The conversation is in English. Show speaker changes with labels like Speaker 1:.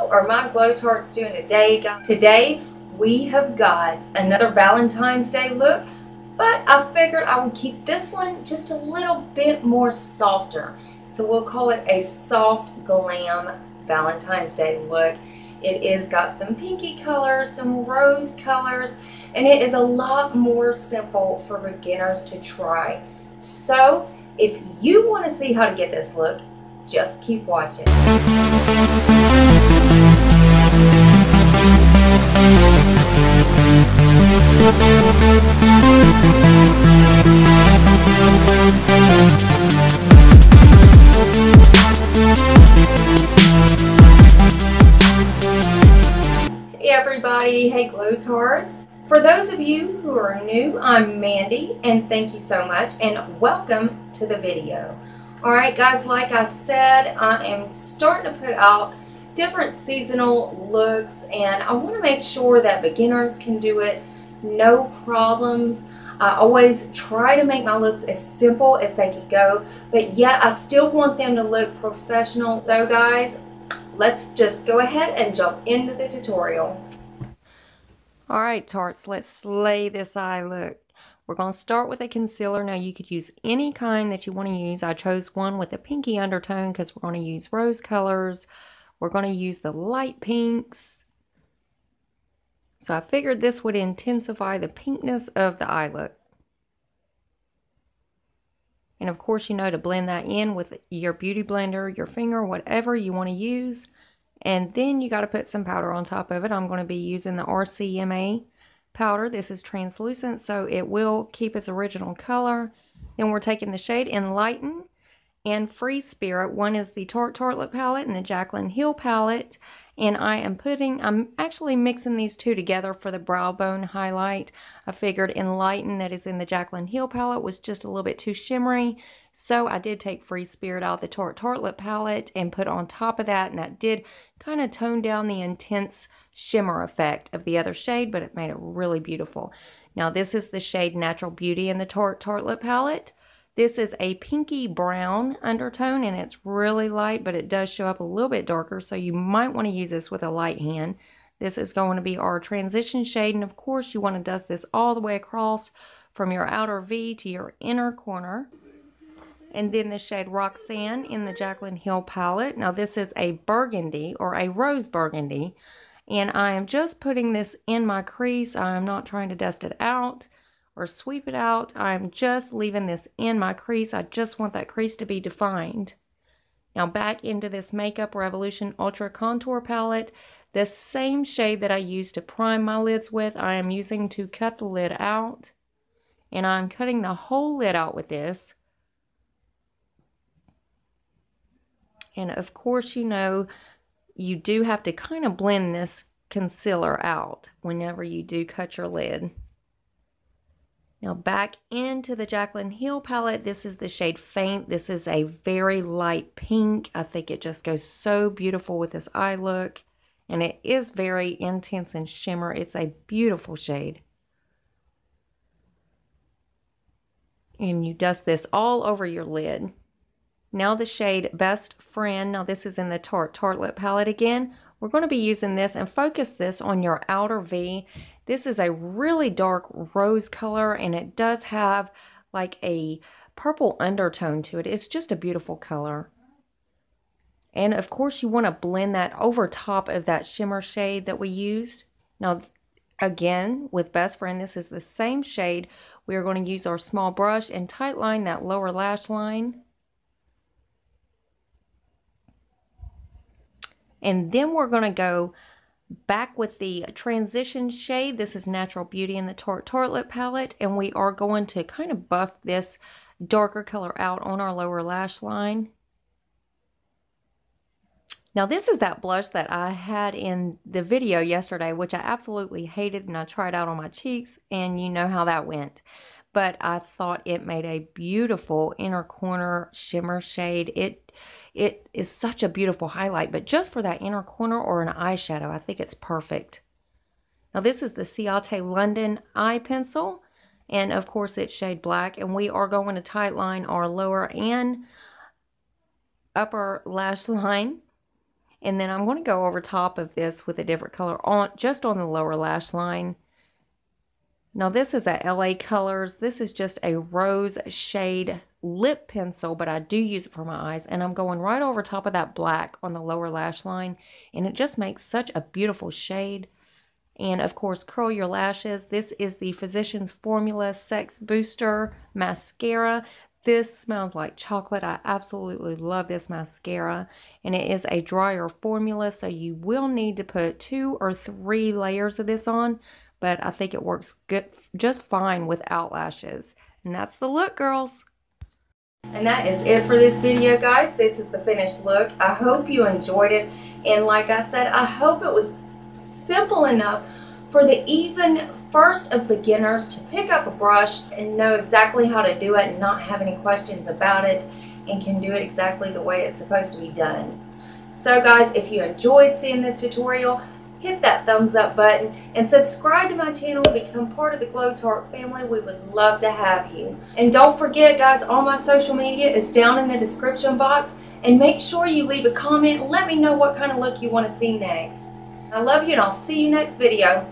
Speaker 1: How are my glow tarts doing today, guys? Today we have got another Valentine's Day look, but I figured I would keep this one just a little bit more softer. So we'll call it a soft glam Valentine's Day look. It is got some pinky colors, some rose colors, and it is a lot more simple for beginners to try. So if you want to see how to get this look, just keep watching. Hey everybody, hey Glow Tarts. For those of you who are new, I'm Mandy, and thank you so much, and welcome to the video. Alright guys, like I said, I am starting to put out different seasonal looks, and I want to make sure that beginners can do it, no problems. I always try to make my looks as simple as they can go, but yet I still want them to look professional. So guys, let's just go ahead and jump into the tutorial. Alright tarts, let's slay this eye look. We're going to start with a concealer. Now you could use any kind that you want to use. I chose one with a pinky undertone because we're going to use rose colors. We're going to use the light pinks. So I figured this would intensify the pinkness of the eye look. And of course, you know, to blend that in with your beauty blender, your finger, whatever you want to use. And then you got to put some powder on top of it. I'm going to be using the RCMA powder. This is translucent, so it will keep its original color. Then we're taking the shade Enlighten and Free Spirit. One is the Tarte Tartelette palette and the Jaclyn Hill palette. And I'm actually mixing these two together for the brow bone highlight. I figured Enlighten, that is in the Jaclyn Hill palette, was just a little bit too shimmery. So I did take Free Spirit out of the Tarte Tartelette palette and put on top of that. And that did kind of tone down the intense shimmer effect of the other shade, but it made it really beautiful. Now this is the shade Natural Beauty in the Tarte Tartelette palette. This is a pinky brown undertone, and it's really light, but it does show up a little bit darker, so you might want to use this with a light hand. This is going to be our transition shade, and of course you want to dust this all the way across from your outer V to your inner corner. And then the shade Roxanne in the Jaclyn Hill palette. Now this is a burgundy, or a rose burgundy, and I am just putting this in my crease. I am not trying to dust it out or sweep it out. I'm just leaving this in my crease. I just want that crease to be defined. Now back into this Makeup Revolution Ultra Contour palette. The same shade that I used to prime my lids with, I am using to cut the lid out. And I'm cutting the whole lid out with this. And of course, you know, you do have to kind of blend this concealer out whenever you do cut your lid. Now back into the Jaclyn Hill palette, this is the shade Faint. This is a very light pink. I think it just goes so beautiful with this eye look. And it is very intense and shimmer. It's a beautiful shade. And you dust this all over your lid. Now the shade Best Friend. Now this is in the Tarte Tartelette palette again. We're going to be using this and focus this on your outer V. This is a really dark rose color, and it does have like a purple undertone to it. It's just a beautiful color. And of course you want to blend that over top of that shimmer shade that we used. Now again, with Best Friend, this is the same shade. We are going to use our small brush and tight line that lower lash line. And then we're going to go back with the transition shade. This is Natural Beauty in the Tarte Tartelette palette. And we are going to kind of buff this darker color out on our lower lash line. Now this is that blush that I had in the video yesterday, which I absolutely hated, and I tried out on my cheeks, and you know how that went. But I thought it made a beautiful inner corner shimmer shade. It is such a beautiful highlight, but just for that inner corner or an eyeshadow, I think it's perfect. Now this is the Ciate London eye pencil, and of course it's shade black, and we are going to tight line our lower and upper lash line. And then I'm going to go over top of this with a different color on just on the lower lash line. Now this is a LA Colors. This is just a rose shade lip pencil, but I do use it for my eyes. And I'm going right over top of that black on the lower lash line. And it just makes such a beautiful shade. And of course, curl your lashes. This is the Physicians Formula Sex Booster Mascara. This smells like chocolate. I absolutely love this mascara. And it is a drier formula, so you will need to put 2 or 3 layers of this on. But I think it works good, just fine without lashes. And that's the look, girls. And that is it for this video, guys. This is the finished look. I hope you enjoyed it. And like I said, I hope it was simple enough for the even first of beginners to pick up a brush and know exactly how to do it and not have any questions about it and can do it exactly the way it's supposed to be done. So guys, if you enjoyed seeing this tutorial, hit that thumbs up button and subscribe to my channel and become part of the SelfTaught family. We would love to have you. And don't forget, guys, all my social media is down in the description box. And make sure you leave a comment and let me know what kind of look you want to see next. I love you, and I'll see you next video.